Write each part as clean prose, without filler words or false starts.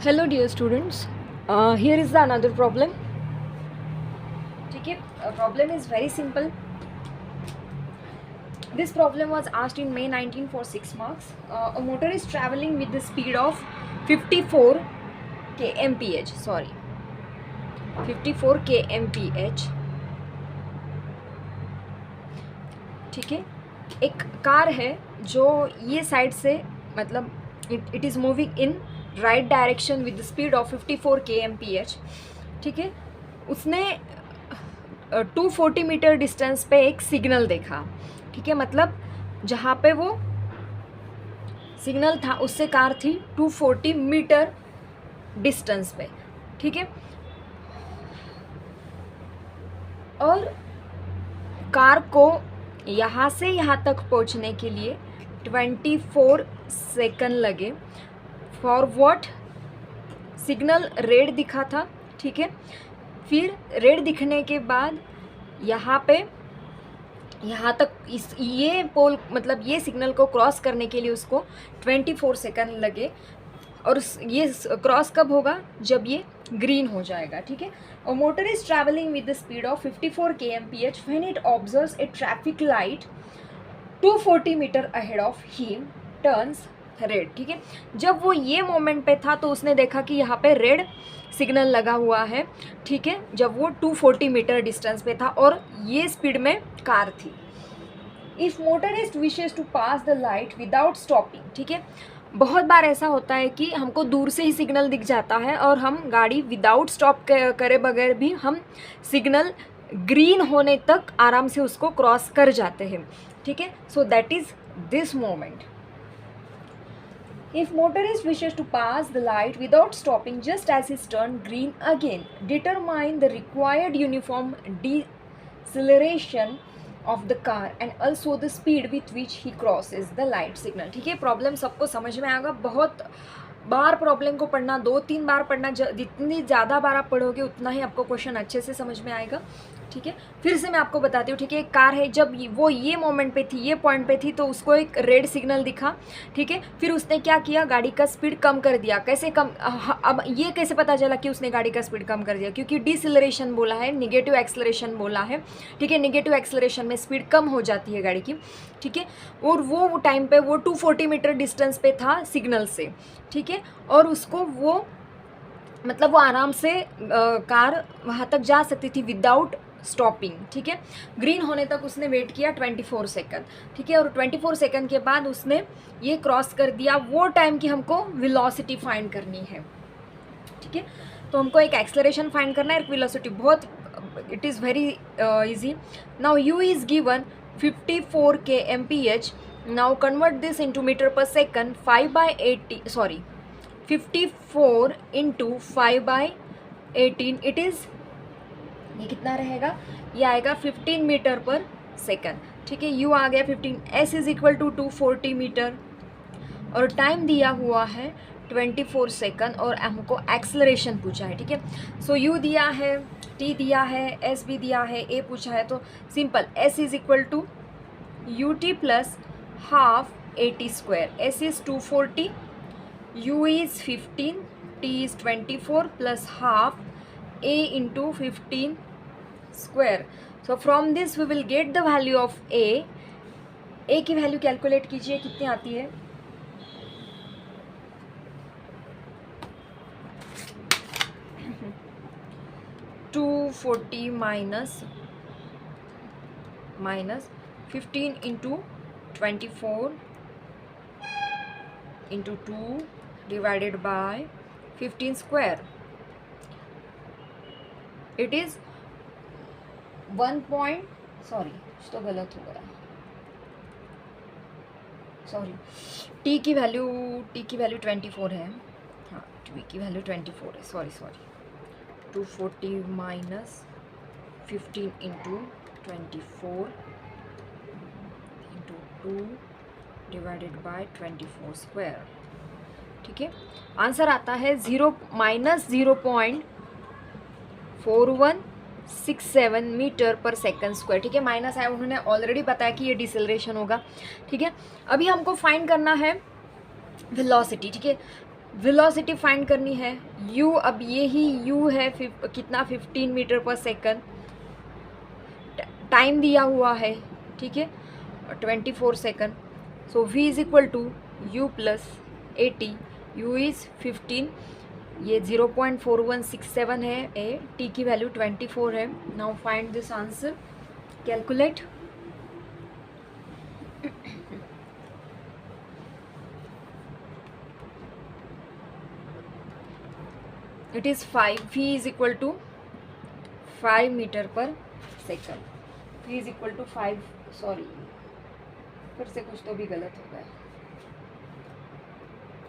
Hello dear students, here is the another problem. ठीक है, problem is very simple. This problem was asked in May 19 for 6 marks. A motor is traveling with the speed of 54 kmph. 54 kmph. ठीक है, एक car है जो ये side से मतलब it is moving in right direction with the speed of 54 kmph. ठीक है, उसने 240 मीटर डिस्टेंस पे एक सिग्नल देखा. ठीक है, मतलब जहाँ पे वो सिग्नल था उससे कार थी 240 मीटर डिस्टेंस पे. ठीक है, और कार को यहाँ से यहाँ तक पहुँचने के लिए 24 सेकंड लगे. For what? सिग्नल रेड दिखा था. ठीक है, फिर रेड दिखने के बाद यहाँ पे यहाँ तक ये पोल मतलब ये सिग्नल को क्रॉस करने के लिए उसको 24 सेकंड लगे. और ये क्रॉस कब होगा? जब ये ग्रीन हो जाएगा. ठीक है, a motor is travelling with the speed of 54 kmph when it observes a traffic light 240 metre ahead of him turns red. ठीक है, जब वो ये मोमेंट पे था तो उसने देखा कि यहाँ पे रेड सिग्नल लगा हुआ है. ठीक है, जब वो 240 मीटर डिस्टेंस पे था और ये स्पीड में कार थी. If motorist wishes to pass the light without stopping. ठीक है, बहुत बार ऐसा होता है कि हमको दूर से ही सिग्नल दिख जाता है और हम गाड़ी विदाउट स्टॉप करे बगैर भी हम सिग्नल ग्रीन होने तक आराम से उसको क्रॉस कर जाते हैं. ठीक है, so that is this moment. If motorist wishes to pass the light without stopping just as it's turned green again, determine the required uniform deceleration of the car and also the speed with which he crosses the light signal. ठीक है, problem सबको समझ में आएगा. बहुत बार problem को पढ़ना, 2-3 बार पढ़ना, जितनी ज़्यादा बार आप पढ़ोगे उतना ही आपको क्वेश्चन अच्छे से समझ में आएगा. ठीक है, फिर से मैं आपको बताती हूँ. ठीक है, एक कार है, जब वो ये मोमेंट पे थी, ये पॉइंट पे थी, तो उसको एक रेड सिग्नल दिखा. ठीक है, फिर उसने क्या किया? गाड़ी का स्पीड कम कर दिया. कैसे कम? अब ये कैसे पता चला कि उसने गाड़ी का स्पीड कम कर दिया? क्योंकि डिसेलरेशन बोला है, निगेटिव एक्सेलरेशन बोला है. ठीक है, निगेटिव एक्सेलरेशन में स्पीड कम हो जाती है गाड़ी की. ठीक है, और वो टाइम पे वो 240 मीटर डिस्टेंस पे था सिग्नल से. ठीक है, और उसको वो मतलब वो आराम से कार वहाँ तक जा सकती थी विदाउट स्टॉपिंग. ठीक है, ग्रीन होने तक उसने वेट किया 24 सेकंड. ठीक है, और 24 सेकंड के बाद उसने ये क्रॉस कर दिया. वो टाइम की हमको वेलोसिटी फाइंड करनी है. ठीक है, तो हमको एक एक्सेलरेशन फाइंड करना है, एक वेलोसिटी. बहुत it is very easy. Now you is given 54 kmph. Now convert this into metre per second. 54 into 5/18 it is, ये कितना रहेगा? ये आएगा 15 मीटर पर सेकंड. ठीक है, यू आ गया 15. S is equal to 240 metre और टाइम दिया हुआ है 24 सेकंड और हमको एक्सेलरेशन पूछा है. ठीक है, सो यू दिया है, टी दिया है, एस भी दिया है, ए पूछा है. तो simple, s is equal to you t plus half AT square. S is 240, u is 15, t is 24 plus half a into 15 square. So from this we will get the value of a. a की value calculate कीजिए, कितनी आती है? (240 minus 15 into 24 into 2 divided by 15 square. It is 1 point, sorry तो गलत हो गया, sorry. T की वैल्यू 24 है. हाँ, टी की वैल्यू 24 है. Sorry 240 minus 15 into 24 into 2 divided by 24 square. ठीक है, आंसर आता है -0.4167 मीटर पर सेकंड स्क्वायर. ठीक है, माइनस है, उन्होंने ऑलरेडी बताया कि ये डिसेलरेशन होगा. ठीक है, अभी हमको फाइंड करना है वेलोसिटी. ठीक है, वेलोसिटी फाइंड करनी है u, अब ये ही u है कितना 15 मीटर पर सेकंड, टाइम दिया हुआ है, ठीक है 24 second. So v is equal to u plus 80, u is 15, ये 0.4167 है, ए t की वैल्यू 24 है। Now find this answer, calculate. It is 5, v is equal to 5 metre per second, v is equal to 5, sorry फिर से कुछ तो भी गलत हो गया,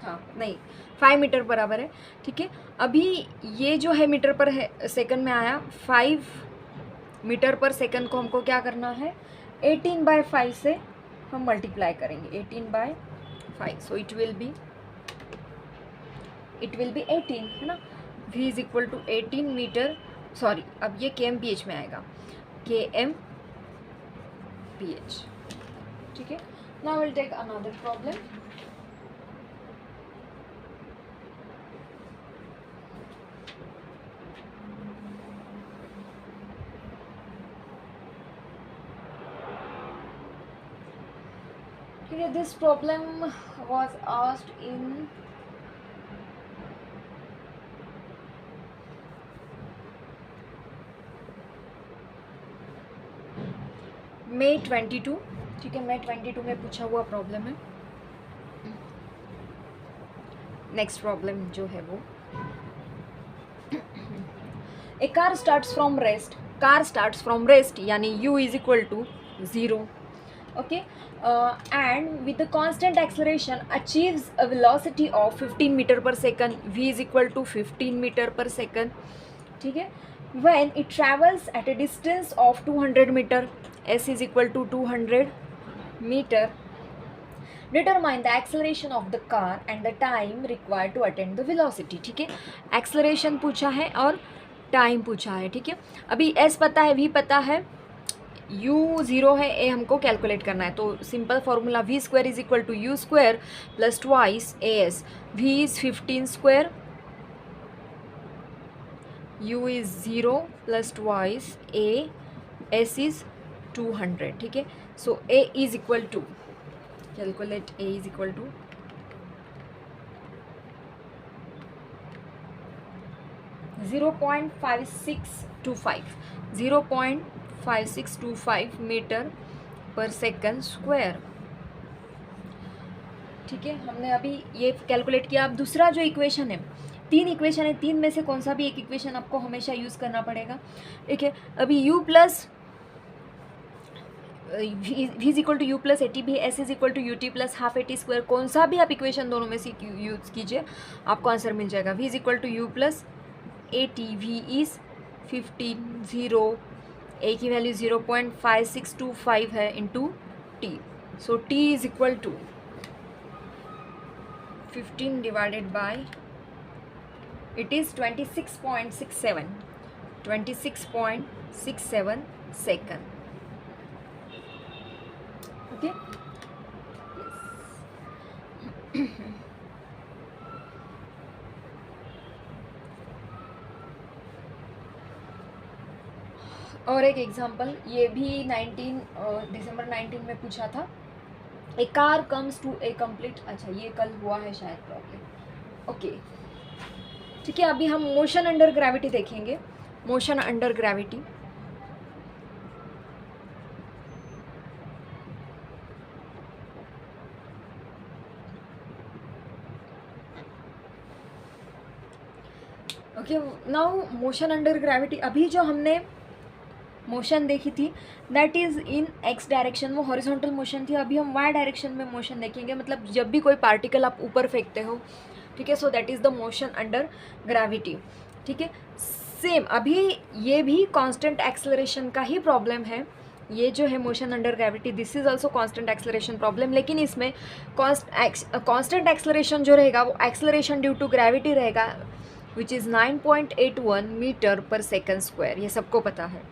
हाँ नहीं 5 मीटर बराबर है, ठीक है। अभी ये जो है मीटर पर है सेकंड में आया, 5 मीटर पर सेकंड को हमको क्या करना है, 18/5 से हम मल्टीप्लाई करेंगे, 18/5, सो इट विल बी 18, है ना। v is equal to 18 metre, sorry अब ये kmph में आएगा, kmph, ठीक है। Now will take another problem. ठीक है, this problem was asked in May 22, ठीक है May 22 में पूछा हुआ प्रॉब्लम है। नेक्स्ट प्रॉब्लम जो है वो, a car starts from rest, यानी u is equal to 0, okay, and with the constant acceleration achieves a velocity of 15 metre per second, v is equal to 15 metre per second, ठीक है। when it travels at a distance of 200 meter, s is equal to 200 meter, determine the acceleration of the car and the time required to attain the velocity, ठीक है। acceleration पूछा है और time पूछा है, ठीक है। अभी s पता है, v पता है, u 0 है, a हमको कैलकुलेट करना है, तो simple formula v square is equal to u square plus twice as, v is 15 square, u is 0 plus twice a, s is 200, ठीक है। so a is equal to, calculate a is equal to 0.5625 metre per second square, ठीक है। हमने अभी ये calculate किया। अब दूसरा जो इक्वेशन है, 3 इक्वेशन है, 3 में से कौन सा भी एक इक्वेशन आपको हमेशा यूज़ करना पड़ेगा, ठीक है। अभी u plus v is equal to u plus 80 भी, s is equal to ut plus half 80 square, कौन सा भी आप इक्वेशन दोनों में से यूज़ कीजिए, आपको आंसर मिल जाएगा। v is equal to u plus 80, v is 15, 0, a की वैल्यू 0.5625 है into t, so t is equal to 15 divided by, it is 26.67 second, okay, yes. और एक एग्जांपल, ये भी 19 दिसंबर 19 में पूछा था। A car comes to a complete, अच्छा ये कल हुआ है शायद प्रॉब्लम, ओके, ठीक है। अभी हम मोशन अंडर ग्रेविटी देखेंगे, motion under gravity. Okay, now motion under gravity, अभी जो हमने मोशन देखी थी that is in x direction, वो हॉरिजॉन्टल मोशन थी। अभी हम वाई डायरेक्शन में मोशन देखेंगे, मतलब जब भी कोई पार्टिकल आप ऊपर फेंकते हो, ठीक है, so that is the motion under gravity, ठीक है। सेम अभी ये भी कांस्टेंट एक्सेलरेशन का ही प्रॉब्लम है, ये जो है motion under gravity, this is also constant acceleration problem, लेकिन इसमें कांस्टेंट एक्सेलरेशन जो रहेगा वो एक्सेलरेशन ड्यू टू ग्रेविटी रहेगा, which is 9.81 metre per second square, ये सबको पता है,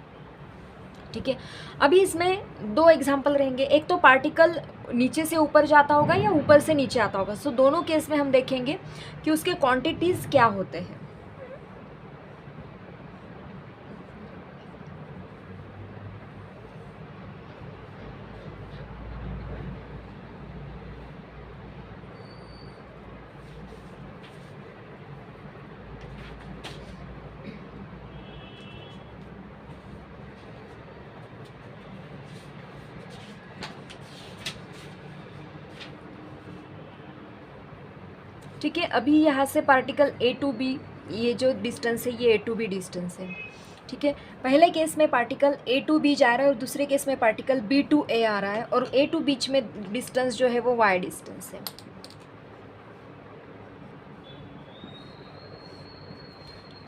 ठीक है। अभी इसमें 2 एग्जाम्पल रहेंगे, एक तो पार्टिकल नीचे से ऊपर जाता होगा या ऊपर से नीचे आता होगा। सो दोनों केस में हम देखेंगे कि उसके क्वांटिटीज़ क्या होते हैं। ठीक है, अभी यहाँ से पार्टिकल ए टू बी, ये जो डिस्टेंस है ये ए टू बी डिस्टेंस है। ठीक है, पहले केस में पार्टिकल ए टू बी जा रहा है और दूसरे केस में पार्टिकल बी टू ए आ रहा है, और ए टू बीच में डिस्टेंस जो है वो वाई डिस्टेंस है।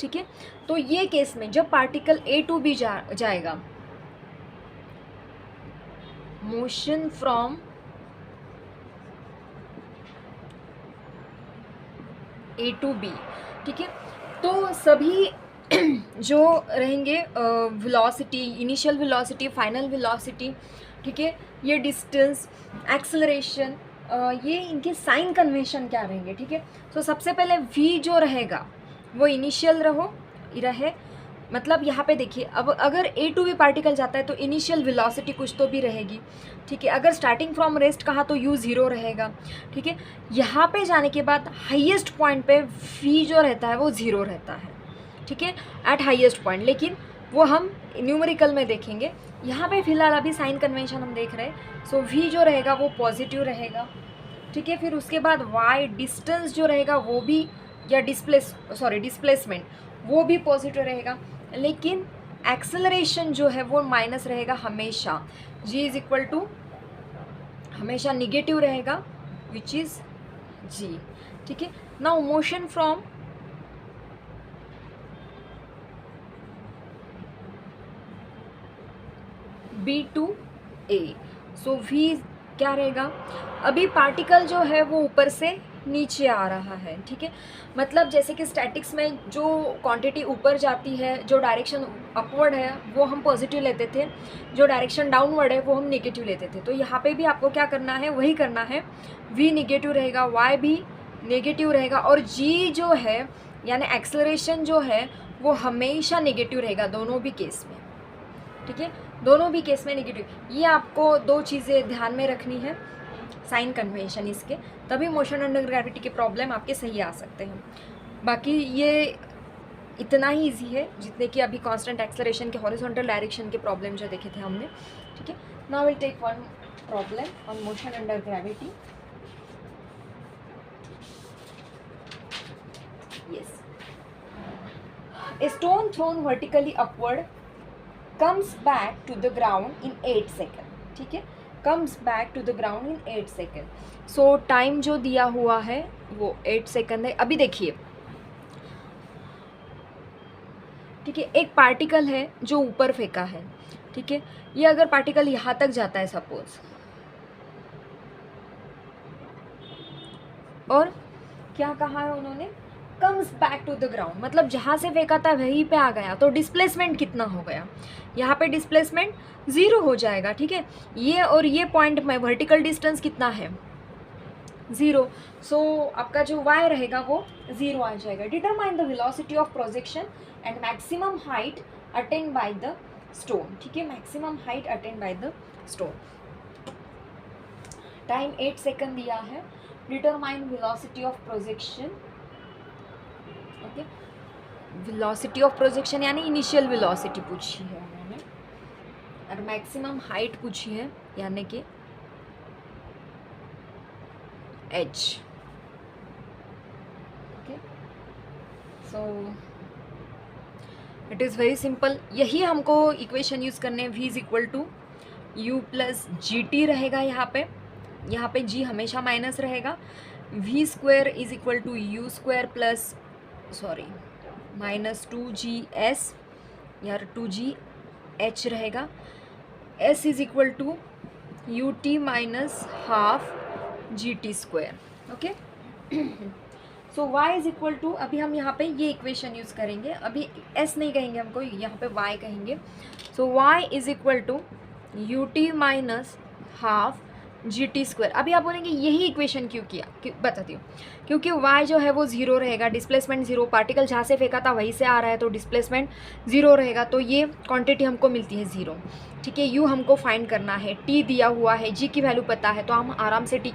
ठीक है, तो ये केस में जब पार्टिकल ए टू बी जाएगा, motion from A to b, ठीक है, तो सभी जो रहेंगे velocity, initial velocity, final velocity, ठीक है, ये डिस्टेंस, एक्सेलरेशन, ये इनके साइन कन्वेंशन क्या रहेंगे। ठीक है, तो सबसे पहले v जो रहेगा वो इनिशियल रहे, मतलब यहाँ पे देखिए, अब अगर ए टू बी पार्टिकल जाता है तो इनिशियल वेलोसिटी कुछ तो भी रहेगी। ठीक है, अगर स्टार्टिंग फ्रॉम रेस्ट कहा तो u ज़ीरो रहेगा। ठीक है, यहाँ पे जाने के बाद हाईएस्ट पॉइंट पे v जो रहता है वो ज़ीरो रहता है। ठीक है, एट हाईएस्ट पॉइंट, लेकिन वो हम न्यूमेरिकल में देखेंगे। यहाँ पे फिलहाल अभी साइन कन्वेंशन हम देख रहे हैं। सो v जो रहेगा वो पॉजिटिव रहेगा। ठीक है, फिर उसके बाद y डिस्टेंस जो रहेगा वो भी, या डिस्प्लेसमेंट वो भी पॉजिटिव रहेगा, लेकिन एक्सेलरेशन जो है वो माइनस रहेगा हमेशा। g इज इक्वल टू हमेशा निगेटिव रहेगा, विच इज़ g। ठीक है, now motion from b to a, so v क्या रहेगा, अभी पार्टिकल जो है वो ऊपर से नीचे आ रहा है। ठीक है, मतलब जैसे कि स्टैटिक्स में जो क्वांटिटी ऊपर जाती है, जो डायरेक्शन अपवर्ड है वो हम पॉजिटिव लेते थे, जो डायरेक्शन डाउनवर्ड है वो हम नेगेटिव लेते थे। तो यहाँ पे भी आपको क्या करना है, वही करना है। v नेगेटिव रहेगा, y भी नेगेटिव रहेगा, और g जो है यानी एक्सेलरेशन जो है वो हमेशा नेगेटिव रहेगा दोनों भी केस में। ठीक है, दोनों भी केस में नेगेटिव। ये आपको दो चीज़ें ध्यान में रखनी है, साइन कन्वेंशन इसके, तभी मोशन अंडर ग्रेविटी के प्रॉब्लम आपके सही आ सकते हैं। बाकी ये इतना ही इजी है जितने कि अभी कांस्टेंट एक्सेलरेशन के हॉरिजॉन्टल डायरेक्शन के प्रॉब्लम जो देखे थे हमने। ठीक है, now will take one problem on motion under gravity. Yes, a stone thrown vertically upward comes back to the ground in 8 seconds। ठीक है, comes back to the ground in 8 seconds। So time जो दिया हुआ है वो 8 second है। अभी देखिए, ठीक है, एक पार्टिकल है जो ऊपर फेंका है। ठीक है, ये अगर पार्टिकल यहाँ तक जाता है सपोज, और क्या कहा है उन्होंने, comes back to the ground, मतलब जहाँ से फेंका था वहीं पे आ गया, तो डिस्प्लेसमेंट कितना हो गया, यहाँ पे डिस्प्लेसमेंट ज़ीरो हो जाएगा। ठीक है, ये और ये पॉइंट में वर्टिकल डिस्टेंस कितना है, ज़ीरो। सो आपका जो y रहेगा वो ज़ीरो आ जाएगा। Determine the velocity of projection and maximum height attend by the stone. ठीक है, maximum height attend by the stone. Time 8 second दिया है। Determine velocity of projection, okay, velocity of projection यानी इनिशियल वेलोसिटी पूछी है उन्होंने, और मैक्सिमम हाइट पूछी है यानी कि h। Okay, so it is very simple. यही हमको इक्वेशन यूज़ करने, v is equal to u plus g t रहेगा। यहाँ पे g हमेशा माइनस रहेगा। v square is equal to u square plus minus 2g's या 2gh रहेगा। s is equal to U T minus half G T square. Okay, so y is equal to, अभी हम यहाँ पे ये इक्वेशन यूज़ करेंगे, अभी s नहीं कहेंगे, हमको यहाँ पे y कहेंगे। So y is equal to U T minus half G T square. अभी आप बोलेंगे यही इक्वेशन क्यों किया, बताती हूँ। क्योंकि y जो है वो ज़ीरो रहेगा, डिस्प्लेसमेंट ज़ीरो, पार्टिकल जहाँ से फेंका था वहीं से आ रहा है तो डिस्प्लेसमेंट ज़ीरो रहेगा, तो ये क्वांटिटी हमको मिलती है ज़ीरो। ठीक है, u हमको फाइंड करना है, t दिया हुआ है, g की वैल्यू पता है, तो हम आराम से u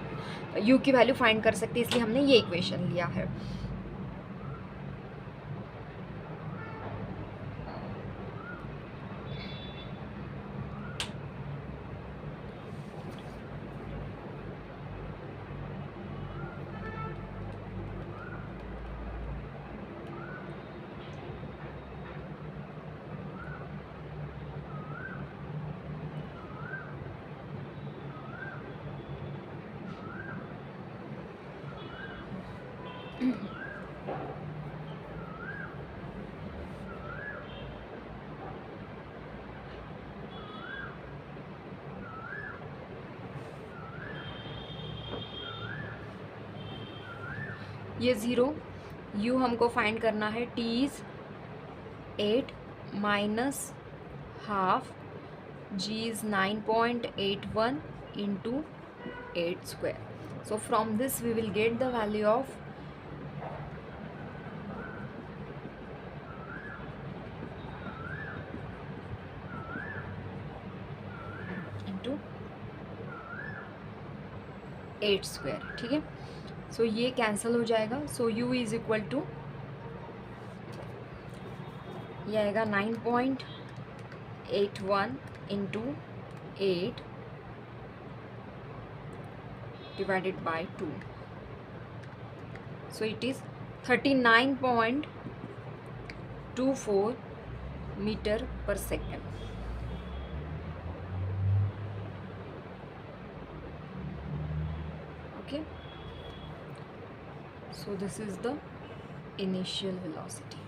की वैल्यू फाइंड कर सकते हैं, इसलिए हमने ये इक्वेशन लिया है। ये ज़ीरो, u हमको फाइंड करना है, t is 8 minus half, g is 9.81 into 8 square. So from this we will get the value of into 8 square. ठीक है, सो ये कैंसिल हो जाएगा, सो u इज इक्वल टू ये आएगा 9.81 into 8 divided by 2. So it is 39.24 meter per second. Okay, so this is the initial velocity.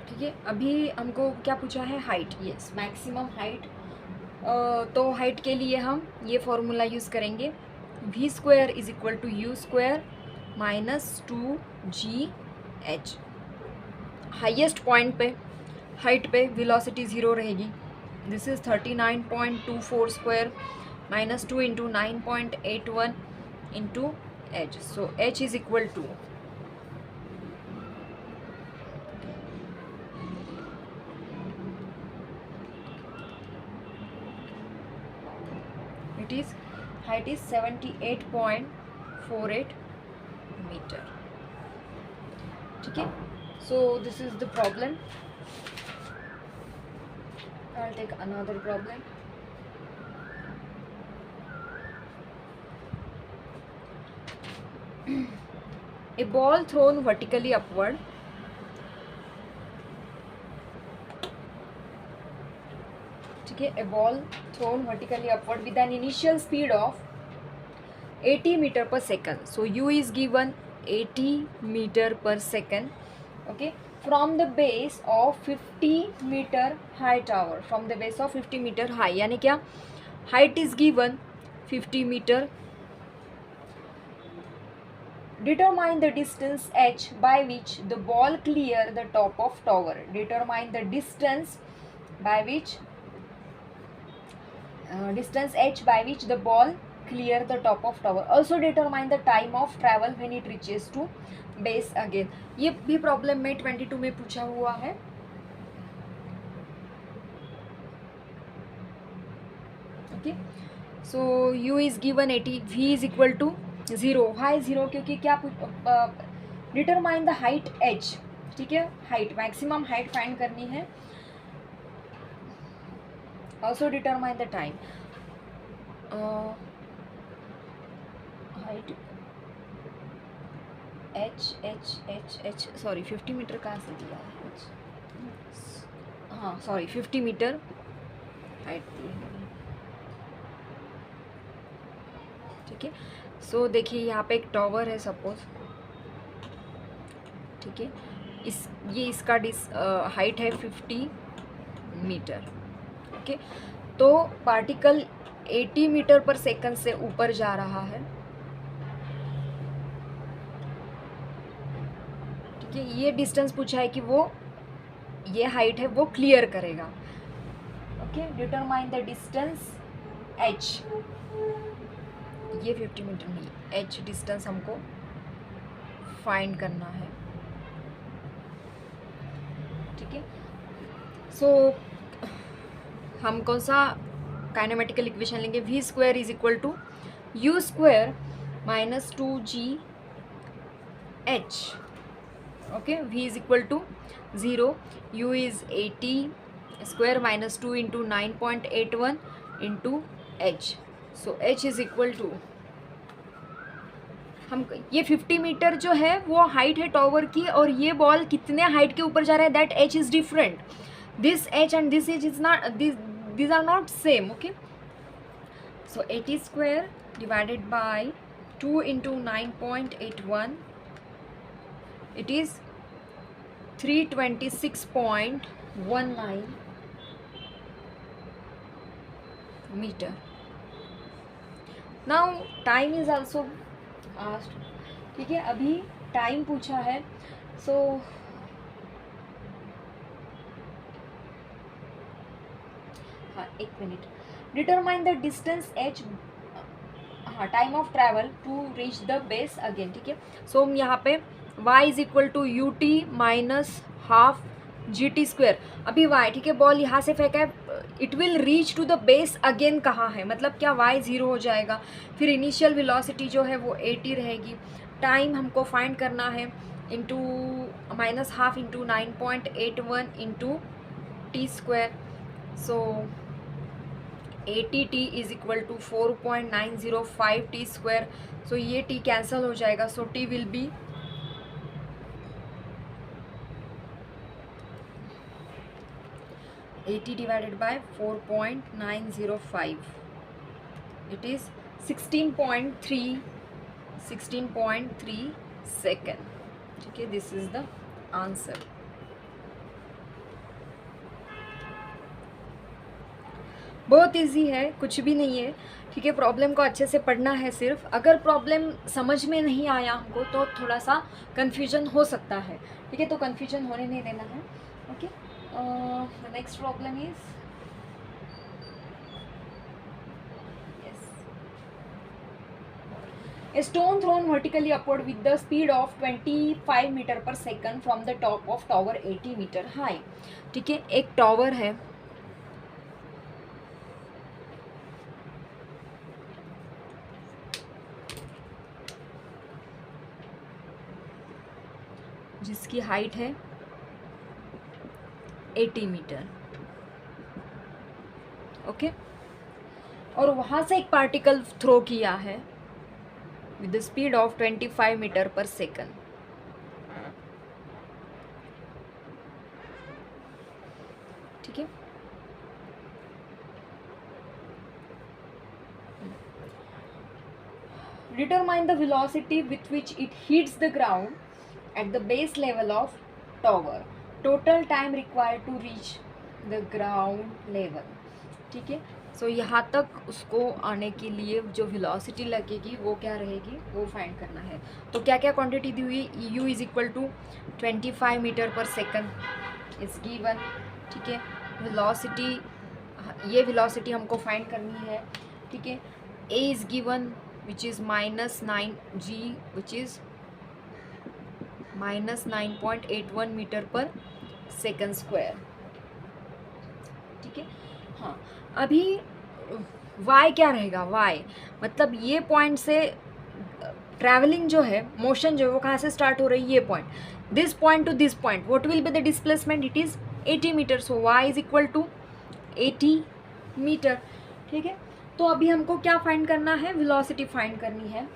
ठीक है, अभी हमको क्या पूछा है, हाइट। Yes, maximum height. तो हाइट के लिए हम ये फॉर्मूला यूज़ करेंगे, v square is equal to u square minus 2gh। Highest point पे, हाइट पे वेलोसिटी ज़ीरो रहेगी। This is 39.24 square minus 2 into 9.81 into h। So h is equal to it is height is 78.48 meter. ठीक है, so this is the problem. I'll take another problem. A ball thrown vertically upward ठीक है, a ball thrown vertically upward with an initial speed of 80 meter per second. So u is given 80 meter per second. Okay, from the base of 50 meter high tower, from the base of 50 meter high, यानी क्या, height is given 50 meter. Determine the distance h by which the ball clear the top of tower. Determine the distance by which h by which the ball clear the top of tower. Also determine the time of travel when it reaches to base again. ये भी problem में 22 में पूछा हुआ है। Okay, so u is given 80, v is equal to 0. why 0? क्योंकि क्या determine the height h। ठीक है, हाइट, मैक्सिमम हाइट फाइंड करनी है। Also determine the time. Height h sorry 50 metre कहाँ से दिया है, हाँ सॉरी 50 मीटर हाइट दी है। ठीक है, सो देखिए यहाँ पे एक टॉवर है सपोज। ठीक है, ये इसका हाइट है 50 मीटर। ओके, तो पार्टिकल 80 मीटर पर सेकंड से ऊपर जा रहा है। ठीक है, ये डिस्टेंस पूछा है कि वो ये हाइट है वो क्लियर करेगा। Okay, determine the distance h, ये 50 मीटर नहीं, h डिस्टेंस हमको फाइंड करना है। ठीक है, सो हम कौन सा काइनेमेटिकल इक्वेशन लेंगे? v square is equal to u square minus 2g h। Okay, v is equal to 0, u is 80 square minus 2 into 9.81 into h। So h is equal to, हम ये 50 मीटर जो है वो height है tower की, और ये बॉल कितने हाइट के ऊपर जा रहा है, that h is different. This h and this h is not, these are not same. Okay, so 80 square divided by 2 into 9.81, it is 326.19 meter. Now time is also asked. ठीक है, अभी time पूछा है, सो हाँ, एक minute. Determine the distance h, हाँ, time of travel to reach the base again. ठीक है, सो हम यहाँ पे y is equal to U T minus half ji t square. अभी y, ठीक है, बॉल यहाँ से फेंका है, it will reach to the base again कहाँ है, मतलब क्या y 0 हो जाएगा, फिर इनिशियल वेलोसिटी जो है वो 80 रहेगी। टाइम हमको फाइंड करना है, into minus half into 9.81 into T square. So 80t is equal to 4.905 T square. So ये t कैंसल हो जाएगा, so t will be 80 divided by 4.905, it is 16.3 second. ठीक है, दिस इज द आंसर। बहुत easy है, कुछ भी नहीं है। ठीक है, प्रॉब्लम को अच्छे से पढ़ना है सिर्फ। अगर प्रॉब्लम समझ में नहीं आया हमको तो थोड़ा सा कन्फ्यूजन हो सकता है। ठीक है, तो कन्फ्यूजन होने नहीं देना है। Okay, next problem is, A stone thrown vertically upward with the speed of 25 metre per second from the top of tower 80 metre high. ठीक है, एक टावर है, जिसकी हाइट है 80 मीटर। ओके, और वहाँ से एक पार्टिकल थ्रो किया है with the speed of 25 metre per second. ठीक है, determine the velocity with which it hits the ground at the base level of tower, total time required to reach the ground level। ठीक है, सो यहाँ तक उसको आने के लिए जो वेलोसिटी लगेगी वो क्या रहेगी, वो फाइंड करना है। तो क्या क्या क्वांटिटी दी हुई है, u is equal to 25 metre per second is given. ठीक है, वेलोसिटी, ये वेलोसिटी हमको फाइंड करनी है। ठीक है, a is given which is -9g which is -9.81 metre per second square. ठीक है, हाँ, अभी y क्या रहेगा, y मतलब ये पॉइंट से ट्रैवलिंग जो है, मोशन जो है वो कहाँ से स्टार्ट हो रही है, ये point, this point to this point, what will be the displacement, it is 80 metre. So y is equal to 80 metre. ठीक है, तो अभी हमको क्या फाइंड करना है, वेलोसिटी फाइंड करनी है।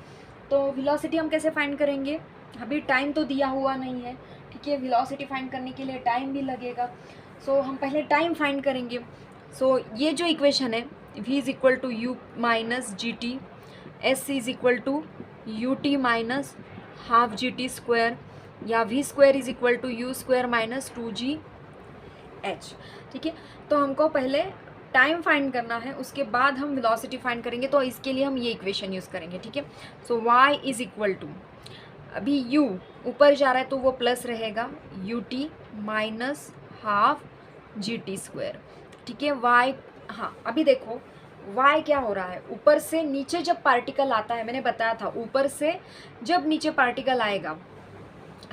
तो वेलोसिटी हम कैसे फाइंड करेंगे, अभी टाइम तो दिया हुआ नहीं है। ठीक है, वेलोसिटी फाइंड करने के लिए टाइम भी लगेगा, सो हम पहले टाइम फाइंड करेंगे। सो ये जो इक्वेशन है, v is equal to u minus g t, s is equal to U T minus half G T square, या v square is equal to u square minus 2g h। ठीक है, तो हमको पहले टाइम फाइंड करना है, उसके बाद हम वेलोसिटी फाइंड करेंगे। तो इसके लिए हम ये इक्वेशन यूज़ करेंगे। ठीक है, सो y इज इक्वल टू अभी u ऊपर जा रहा है तो वो प्लस रहेगा ut minus half G T square, ठीक है। y, हाँ अभी देखो y क्या हो रहा है, ऊपर से नीचे जब पार्टिकल आता है, मैंने बताया था ऊपर से जब नीचे पार्टिकल आएगा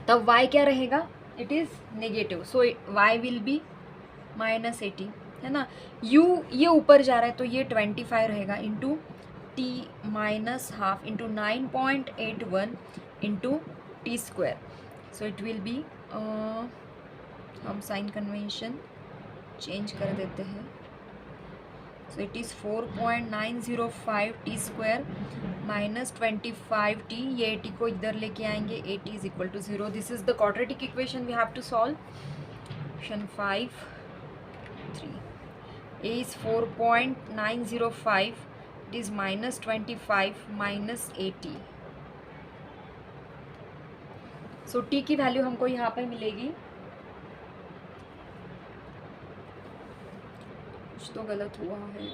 तब y क्या रहेगा, it is negative, so y will be -80, है ना। u ये ऊपर जा रहा है तो ये 25 रहेगा into t minus half into 9.81 into T square, so it will be, हम साइन कन्वेंशन चेंज कर देते हैं, so it is 4.905 T square minus 25t, ये 80 को इधर लेके आएंगे, 80 is equal to 0। This is the quadratic equation we have to solve. Option 5 3 a is 4.905, it is minus 25 minus 80, so t की value हमको यहाँ पर मिलेगी, कुछ तो गलत हुआ है,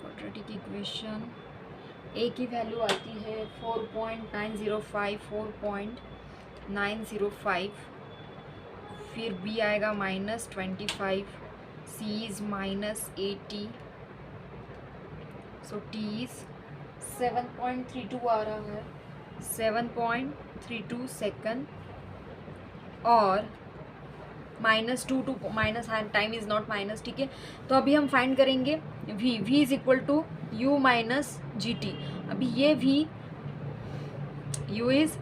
क्वाड्रेटिक इक्वेशन a की वैल्यू आती है 4.905, 4.905, फिर b आएगा -25, c इज़ -80, सो t इज़ 7.32 आ रहा है, 7.32 सेकंड, और -2 to minus time is not minus, ठीक है। तो अभी हम फाइंड करेंगे v is equal to u minus g t. अभी ये v, u is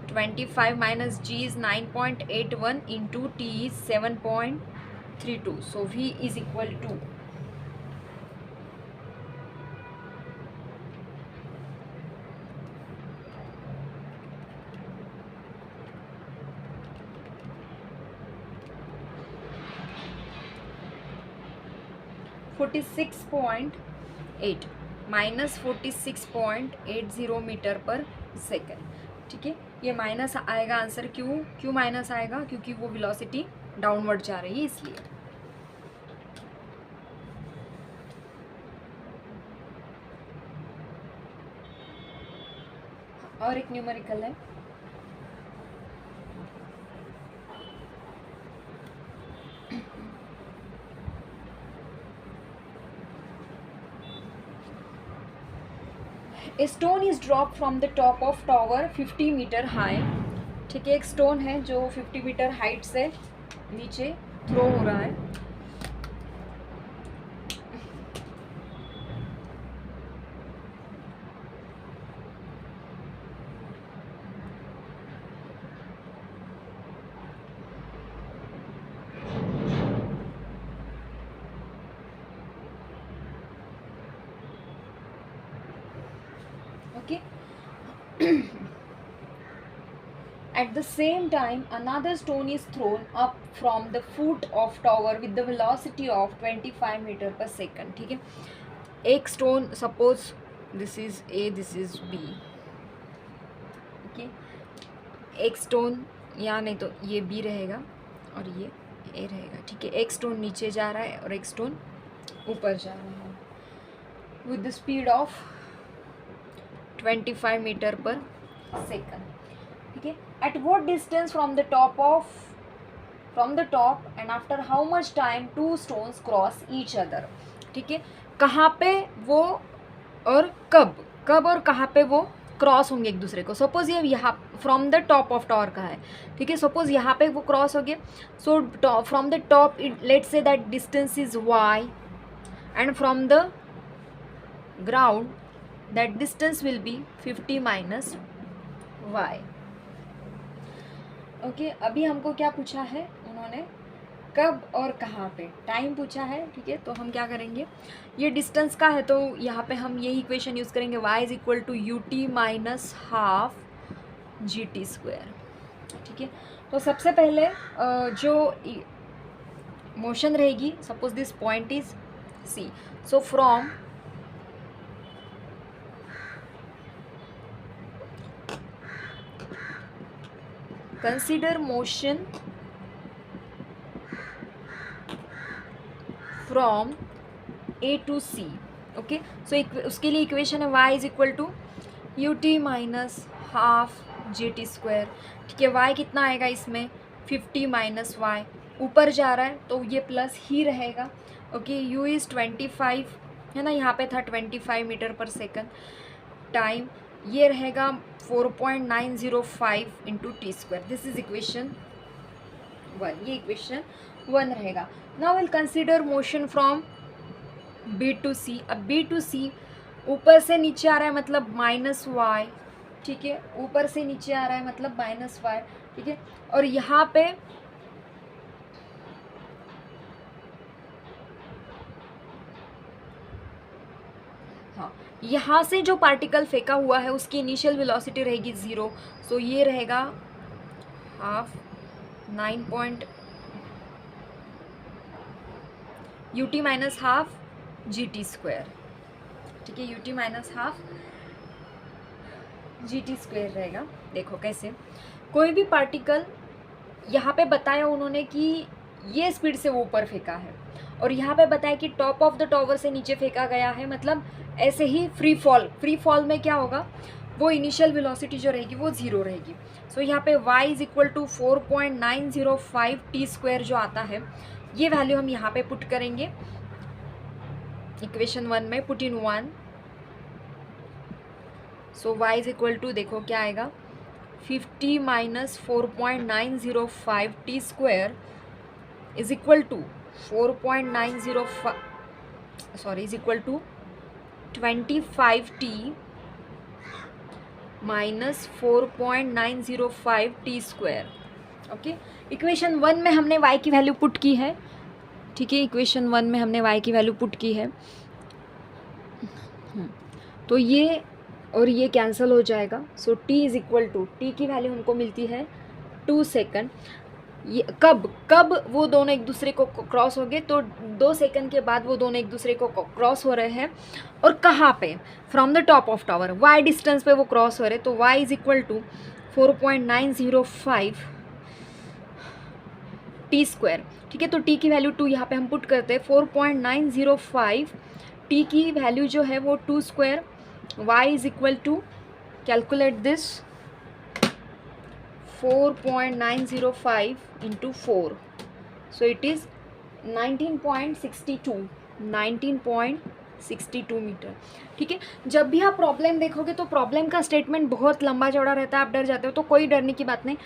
25 minus g is 9.81 into t is 7.32, so v is equal to 46.8 minus 46.80 metre per second, ठीक है। ये माइनस आएगा आंसर, क्यों माइनस आएगा, क्योंकि वो वेलोसिटी डाउनवर्ड जा रही है इसलिए। और एक न्यूमेरिकल है, a stone is drop from the top of tower 50 metre high, ठीक है। एक स्टोन है जो 50 मीटर हाइट से नीचे थ्रो हो रहा है, okay. At the same time, another stone is thrown up from the foot of tower with the velocity of 25 metre per second, ठीक है। एक stone, suppose this is a, this is b, okay. एक stone या नहीं तो ये B रहेगा और ये ए रहेगा, ठीक है। एक स्टोन नीचे जा रहा है और एक स्टोन ऊपर जा रहा है with the speed of 25 metre per second, ठीक है। At what distance from the top and after how much time two stones cross each other, ठीक है। कहाँ पे वो और कब और कहाँ पे वो क्रॉस होंगे एक दूसरे को। सपोज ये यहाँ from the top of tower का है, ठीक है। सपोज यहाँ पे वो क्रॉस हो गए, so from the top let's say that distance is y and from the ground that distance will be 50 minus y, okay. अभी हमको क्या पूछा है उन्होंने, कब और कहाँ पे, टाइम पूछा है, ठीक है। तो हम क्या करेंगे, ये डिस्टेंस का है तो यहाँ पे हम यही इक्वेशन यूज़ करेंगे, y is equal to U T minus half G T square, ठीक है, तो सबसे पहले जो मोशन रहेगी, suppose this point is C, so from consider motion from A to C. Okay, so उसके लिए इक्वेशन है y is equal to U T minus half G T square. ठीक है, y कितना आएगा इसमें 50 माइनस वाई, ऊपर जा रहा है तो ये प्लस ही रहेगा. ओके, u इज़ 25 है ना, यहाँ पे था 25 मीटर पर सेकंड. टाइम ये रहेगा 4.905 into T square. This is equation 1. ये इक्वेशन 1 रहेगा. Now will consider motion from B to C. अब बी टू सी ऊपर से नीचे आ रहा है मतलब माइनस वाई. ठीक है, ऊपर से नीचे आ रहा है मतलब माइनस वाई. ठीक है, और यहाँ पे हाँ, यहाँ से जो पार्टिकल फेंका हुआ है उसकी इनिशियल वेलोसिटी रहेगी 0. सो ये रहेगा half 9 U T minus half G T square. ठीक है, U T minus half G T square रहेगा. देखो कैसे, कोई भी पार्टिकल यहाँ पे बताया उन्होंने कि ये स्पीड से वो ऊपर फेंका है, और यहाँ पे बताया कि टॉप ऑफ द टॉवर से नीचे फेंका गया है, मतलब ऐसे ही फ्री फॉल में क्या होगा, वो इनिशियल वेलोसिटी जो रहेगी वो 0 रहेगी. सो यहाँ पे y is equal to 4.905 T square जो आता है, ये वैल्यू हम यहाँ पे पुट करेंगे इक्वेशन 1 में. Put in 1. So y is equal to, देखो क्या आएगा, 50 minus 4.905 T square is equal to 4.905 sorry is equal to 25t minus 4.905 T square. Okay, equation 1 में हमने y की वैल्यू पुट की है. ठीक है, इक्वेशन 1 में हमने y की वैल्यू पुट की है. तो ये और ये कैंसिल हो जाएगा. So t is equal to, t की वैल्यू हमको मिलती है 2 सेकंड. ये कब वो दोनों एक दूसरे को क्रॉस हो गए, तो 2 सेकंड के बाद वो दोनों एक दूसरे को क्रॉस हो रहे हैं. और कहाँ पे, from the top of tower, y distance पे वो क्रॉस हो रहे हैं. तो y is equal to 4.905 T square. ठीक है, तो t की वैल्यू 2 यहाँ पे हम पुट करते हैं. 4.905 t की वैल्यू जो है वो 2 square. y is equal to, calculate this, 4.905 into 4. So it is 19.62 metre. ठीक है, जब भी आप प्रॉब्लम देखोगे तो प्रॉब्लम का स्टेटमेंट बहुत लंबा चौड़ा रहता है, आप डर जाते हो, तो कोई डरने की बात नहीं.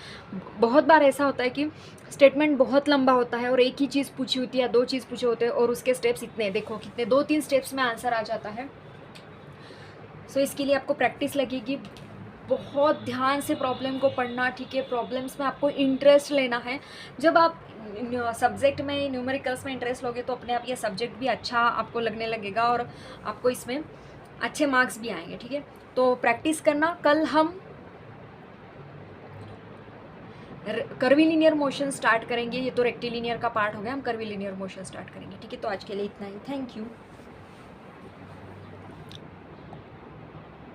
बहुत बार ऐसा होता है कि स्टेटमेंट बहुत लंबा होता है और एक ही चीज़ पूछी होती है या 2 चीज़ पूछे होते हैं और उसके स्टेप्स इतने, देखो कितने, 2-3 स्टेप्स में आंसर आ जाता है. सो इसके लिए आपको प्रैक्टिस लगेगी, बहुत ध्यान से प्रॉब्लम को पढ़ना. ठीक है, प्रॉब्लम्स में आपको इंटरेस्ट लेना है. जब आप सब्जेक्ट में, न्यूमेरिकल्स में इंटरेस्ट लोगे तो अपने आप ये सब्जेक्ट भी अच्छा आपको लगने लगेगा और आपको इसमें अच्छे मार्क्स भी आएंगे. ठीक है, तो प्रैक्टिस करना. कल हम कर्वीलिनियर मोशन स्टार्ट करेंगे. ये तो रेक्टिलिनियर का पार्ट हो गया, हम कर्वीलिनियर मोशन स्टार्ट करेंगे. ठीक है, तो आज के लिए इतना ही. Thank you.